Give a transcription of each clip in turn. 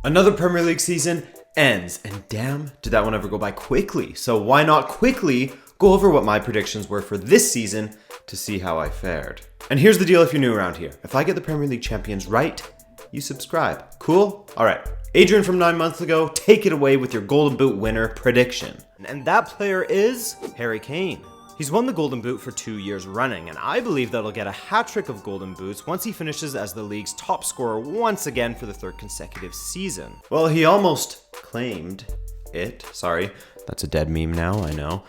Another Premier League season ends, and damn, did that one ever go by quickly. So why not quickly go over what my predictions were for this season to see how I fared. And here's the deal if you're new around here. If I get the Premier League champions right, you subscribe. Cool? Alright. Adrian from 9 months ago, take it away with your Golden Boot winner prediction. And that player is Harry Kane. He's won the Golden Boot for 2 years running, and I believe that he'll get a hat-trick of Golden Boots once he finishes as the league's top scorer once again for the third consecutive season. Well, he almost claimed it. Sorry, that's a dead meme now, I know.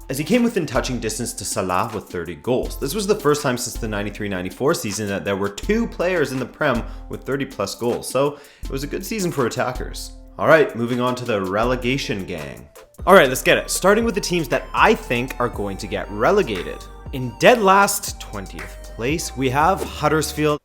As he came within touching distance to Salah with 30 goals. This was the first time since the 93-94 season that there were 2 players in the Prem with 30 plus goals, so it was a good season for attackers. Alright, moving on to the relegation gang. Alright, let's get it. Starting with the teams that I think are going to get relegated. In dead last 20th place, we have Huddersfield.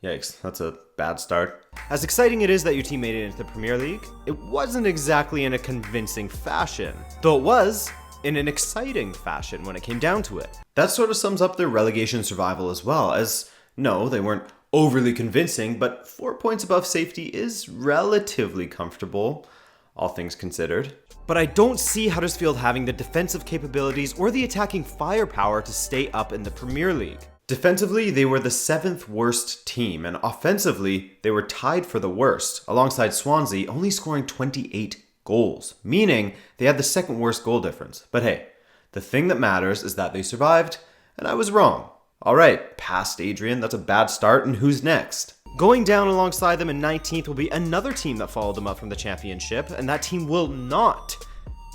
Yikes, that's a bad start. As exciting it is that your team made it into the Premier League, it wasn't exactly in a convincing fashion. Though it was in an exciting fashion when it came down to it. That sort of sums up their relegation survival as well, as no, they weren't overly convincing, but 4 points above safety is relatively comfortable, all things considered. But I don't see Huddersfield having the defensive capabilities or the attacking firepower to stay up in the Premier League. Defensively, they were the 7th worst team, and offensively, they were tied for the worst, alongside Swansea only scoring 28 goals, meaning they had the 2nd worst goal difference. But hey, the thing that matters is that they survived, and I was wrong. Alright, past Adrian, that's a bad start, and who's next? Going down alongside them in 19th will be another team that followed them up from the championship, and that team will not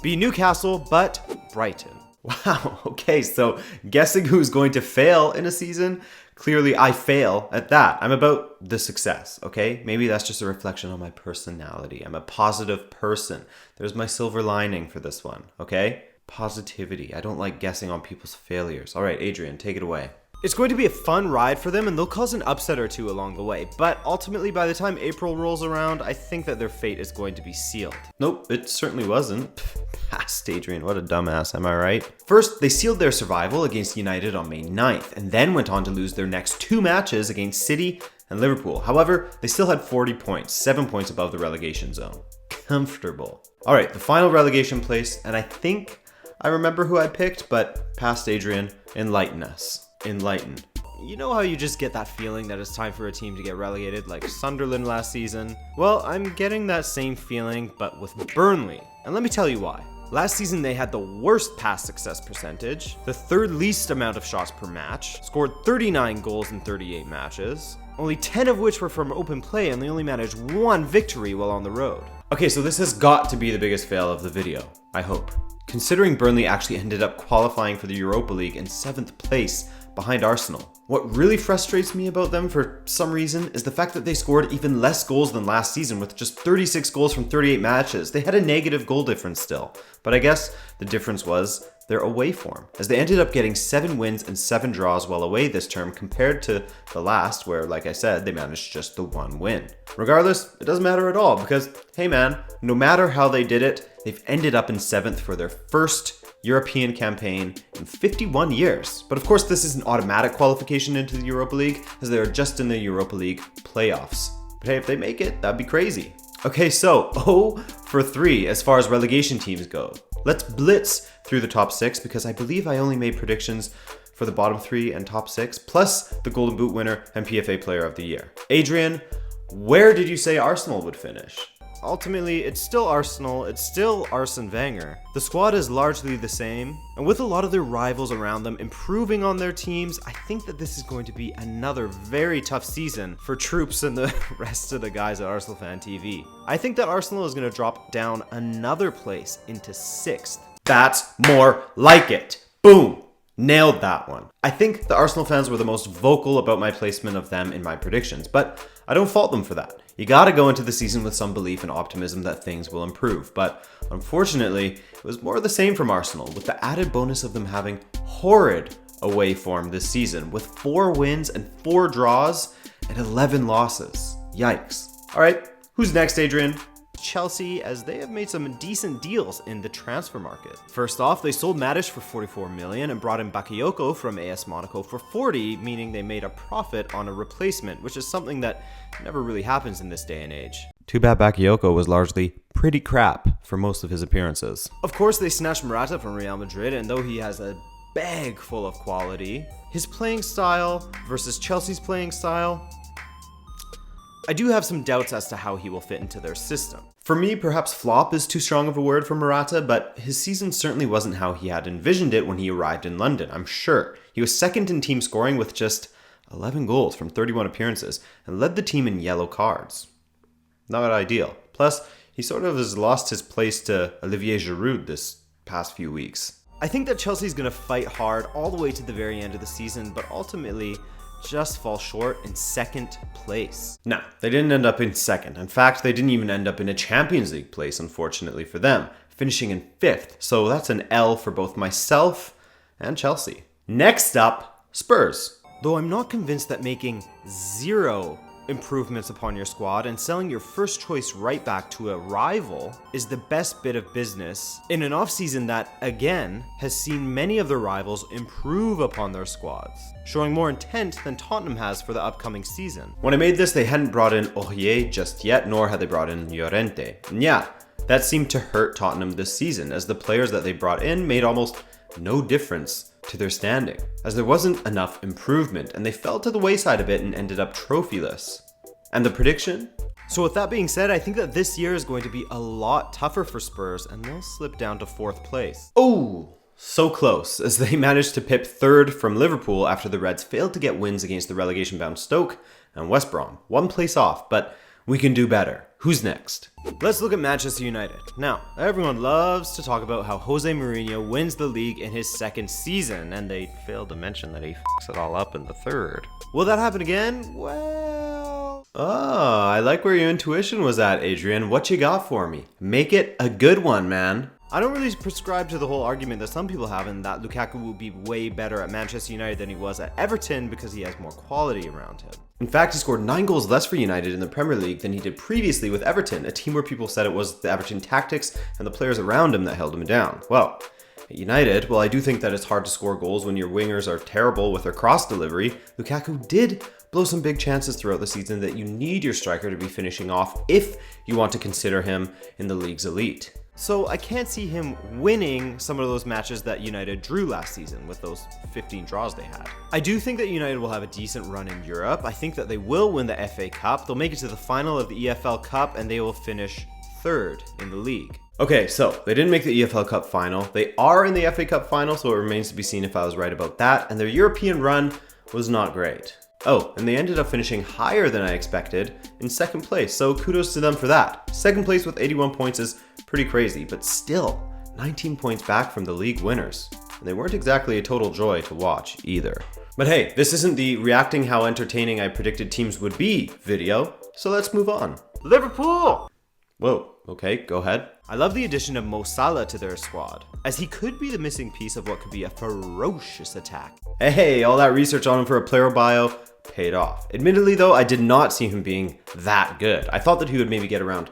be Newcastle, but Brighton. Wow, okay, so guessing who's going to fail in a season? Clearly I fail at that. I'm about the success, okay? Maybe that's just a reflection on my personality. I'm a positive person. There's my silver lining for this one, okay? Positivity. I don't like guessing on people's failures. All right, Adrian, take it away. It's going to be a fun ride for them, and they'll cause an upset or two along the way, but ultimately by the time April rolls around, I think that their fate is going to be sealed. Nope, it certainly wasn't. Past Adrian, what a dumbass, am I right? First, they sealed their survival against United on May 9th, and then went on to lose their next 2 matches against City and Liverpool. However, they still had 40 points, 7 points above the relegation zone. Comfortable. Alright, the final relegation place, and I think I remember who I picked, but past Adrian, enlighten us. Enlighten. You know how you just get that feeling that it's time for a team to get relegated, like Sunderland last season? Well, I'm getting that same feeling, but with Burnley. And let me tell you why. Last season they had the worst pass success percentage, the 3rd least amount of shots per match, scored 39 goals in 38 matches, only 10 of which were from open play, and they only managed 1 victory while on the road. Okay, so this has got to be the biggest fail of the video, I hope. Considering Burnley actually ended up qualifying for the Europa League in 7th place behind Arsenal. What really frustrates me about them for some reason is the fact that they scored even less goals than last season with just 36 goals from 38 matches. They had a negative goal difference still, but I guess the difference was their away form, as they ended up getting 7 wins and 7 draws while away this term compared to the last where, like I said, they managed just the 1 win. Regardless, it doesn't matter at all because, hey man, no matter how they did it, they've ended up in 7th for their first European campaign in 51 years. But of course, this is an automatic qualification into the Europa League as they are just in the Europa League playoffs. But hey, if they make it, that'd be crazy. Okay, so 0 for 3 as far as relegation teams go. Let's blitz through the top 6 because I believe I only made predictions for the bottom 3 and top 6, plus the Golden Boot winner and PFA Player of the Year. Adrian, where did you say Arsenal would finish? Ultimately, it's still Arsenal, it's still Arsene Wenger. The squad is largely the same, and with a lot of their rivals around them improving on their teams, I think that this is going to be another very tough season for Troops and the rest of the guys at Arsenal Fan TV. I think that Arsenal is going to drop down another place into 6th. That's more like it. Boom! Nailed that one. I think the Arsenal fans were the most vocal about my placement of them in my predictions, but I don't fault them for that. You gotta go into the season with some belief and optimism that things will improve, but unfortunately, it was more of the same from Arsenal, with the added bonus of them having horrid away form this season, with 4 wins and 4 draws and 11 losses. Yikes. Alright, who's next, Adrian? Chelsea, as they have made some decent deals in the transfer market. First off, they sold Matic for 44 million and brought in Bakayoko from AS Monaco for 40, meaning they made a profit on a replacement, which is something that never really happens in this day and age. Too bad Bakayoko was largely pretty crap for most of his appearances. Of course, they snatched Morata from Real Madrid, and though he has a bag full of quality, his playing style versus Chelsea's playing style, I do have some doubts as to how he will fit into their system. For me, perhaps flop is too strong of a word for Morata, but his season certainly wasn't how he had envisioned it when he arrived in London, I'm sure. He was second in team scoring with just 11 goals from 31 appearances and led the team in yellow cards. Not ideal. Plus, he sort of has lost his place to Olivier Giroud this past few weeks. I think that Chelsea's going to fight hard all the way to the very end of the season, but ultimately just fall short in second place. No, they didn't end up in second. In fact, they didn't even end up in a Champions League place, unfortunately for them, finishing in fifth. So that's an L for both myself and Chelsea. Next up, Spurs. Though I'm not convinced that making 0 improvements upon your squad and selling your first choice right back to a rival is the best bit of business in an offseason that, again, has seen many of their rivals improve upon their squads, showing more intent than Tottenham has for the upcoming season. When I made this, they hadn't brought in Aurier just yet, nor had they brought in Llorente. And yeah, that seemed to hurt Tottenham this season, as the players that they brought in made almost no difference to their standing, as there wasn't enough improvement, and they fell to the wayside a bit and ended up trophyless. And the prediction? So with that being said, I think that this year is going to be a lot tougher for Spurs, and they'll slip down to 4th place. Oh, so close, as they managed to pip 3rd from Liverpool after the Reds failed to get wins against the relegation-bound Stoke and West Brom. 1 place off, but we can do better. Who's next? Let's look at Manchester United. Now, everyone loves to talk about how Jose Mourinho wins the league in his 2nd season, and they failed to mention that he fucks it all up in the 3rd. Will that happen again? Well... Oh, I like where your intuition was at, Adrian. What you got for me? Make it a good one, man. I don't really prescribe to the whole argument that some people have in that Lukaku will be way better at Manchester United than he was at Everton because he has more quality around him. In fact, he scored 9 goals less for United in the Premier League than he did previously with Everton, a team where people said it was the Everton tactics and the players around him that held him down. Well, at United, while I do think that it's hard to score goals when your wingers are terrible with their cross delivery, Lukaku did blow some big chances throughout the season that you need your striker to be finishing off if you want to consider him in the league's elite. So I can't see him winning some of those matches that United drew last season with those 15 draws they had. I do think that United will have a decent run in Europe. I think that they will win the FA Cup. They'll make it to the final of the EFL Cup and they will finish 3rd in the league. Okay, so they didn't make the EFL Cup final. They are in the FA Cup final, so it remains to be seen if I was right about that. And their European run was not great. Oh, and they ended up finishing higher than I expected in 2nd place, so kudos to them for that. 2nd place with 81 points is pretty crazy, but still 19 points back from the league winners. And they weren't exactly a total joy to watch either. But hey, this isn't the reacting how entertaining I predicted teams would be video, so let's move on. Liverpool! Whoa, okay, go ahead. I love the addition of Mo Salah to their squad, as he could be the missing piece of what could be a ferocious attack. Hey, all that research on him for a player bio paid off. Admittedly though, I did not see him being that good. I thought that he would maybe get around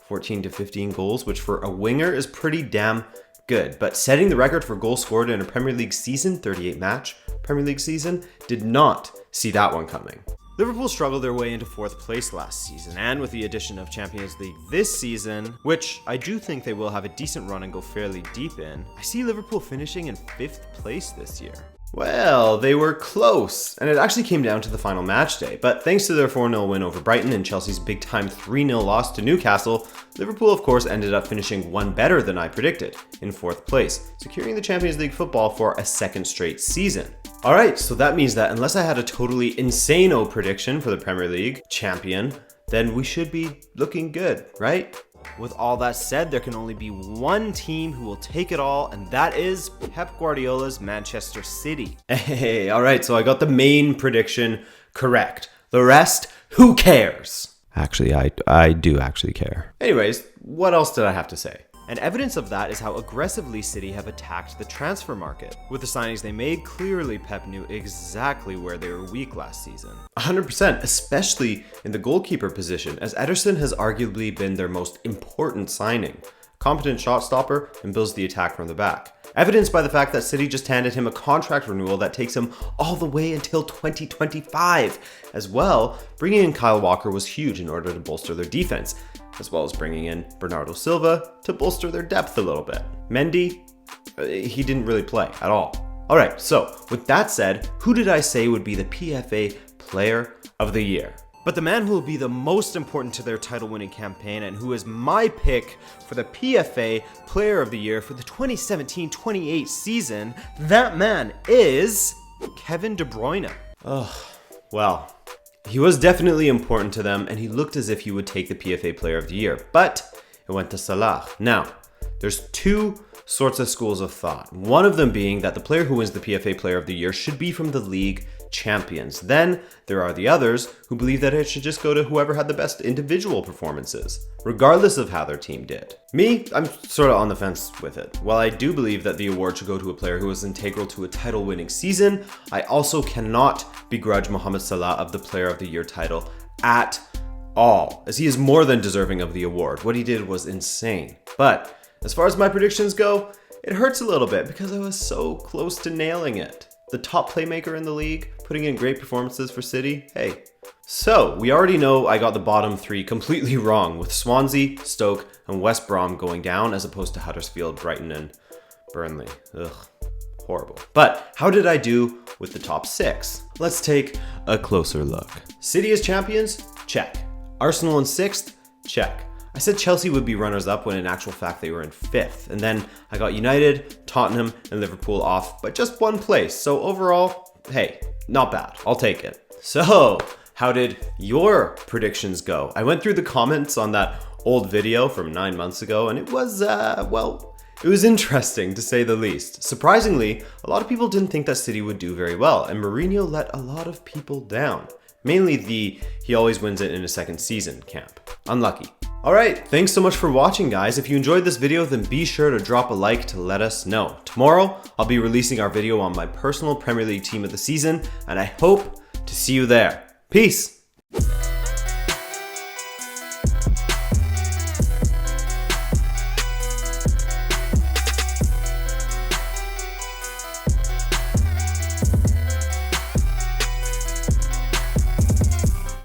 14 to 15 goals, which for a winger is pretty damn good. But setting the record for goals scored in a Premier League season, 38 match Premier League season, did not see that one coming. Liverpool struggled their way into 4th place last season, and with the addition of Champions League this season, which I do think they will have a decent run and go fairly deep in, I see Liverpool finishing in 5th place this year. Well, they were close, and it actually came down to the final match day, but thanks to their 4-0 win over Brighton and Chelsea's big-time 3-0 loss to Newcastle, Liverpool of course ended up finishing one better than I predicted, in 4th place, securing the Champions League football for a 2nd straight season. Alright, so that means that unless I had a totally insane-o prediction for the Premier League champion, then we should be looking good, right? With all that said, there can only be one team who will take it all, and that is Pep Guardiola's Manchester City. Hey, alright, so I got the main prediction correct. The rest, who cares? Actually, I do actually care. Anyways, what else did I have to say? And evidence of that is how aggressively City have attacked the transfer market. With the signings they made, clearly Pep knew exactly where they were weak last season. 100%, especially in the goalkeeper position, as Ederson has arguably been their most important signing. Competent shot stopper and builds the attack from the back. Evidenced by the fact that City just handed him a contract renewal that takes him all the way until 2025. As well, bringing in Kyle Walker was huge in order to bolster their defense. as well as bringing in Bernardo Silva to bolster their depth a little bit. Mendy, he didn't really play at all. Alright, so with that said, who did I say would be the PFA Player of the Year? But the man who will be the most important to their title-winning campaign and who is my pick for the PFA Player of the Year for the 2017-28 season, that man is Kevin De Bruyne. Well, he was definitely important to them and he looked as if he would take the PFA Player of the Year, but it went to Salah. Now, there's two sorts of schools of thought. One of them being that the player who wins the PFA Player of the Year should be from the league champions. Then there are the others who believe that it should just go to whoever had the best individual performances, regardless of how their team did. Me, I'm sort of on the fence with it. While I do believe that the award should go to a player who was integral to a title-winning season, I also cannot begrudge Mohamed Salah of the Player of the Year title at all, as he is more than deserving of the award. What he did was insane. But as far as my predictions go, it hurts a little bit because I was so close to nailing it. The top playmaker in the league, putting in great performances for City, hey. So, we already know I got the bottom three completely wrong, with Swansea, Stoke, and West Brom going down as opposed to Huddersfield, Brighton, and Burnley. Ugh, horrible. But how did I do with the top six? Let's take a closer look. City as champions? Check. Arsenal in sixth? Check. I said Chelsea would be runners-up when in actual fact they were in fifth. And then I got United, Tottenham, and Liverpool off by just one place. So overall, hey, not bad. I'll take it. So, how did your predictions go? I went through the comments on that old video from 9 months ago and it was, it was interesting to say the least. Surprisingly, a lot of people didn't think that City would do very well and Mourinho let a lot of people down. Mainly the he always wins it in a second season camp. Unlucky. Alright, thanks so much for watching guys. If you enjoyed this video, then be sure to drop a like to let us know. Tomorrow, I'll be releasing our video on my personal Premier League team of the season, and I hope to see you there. Peace!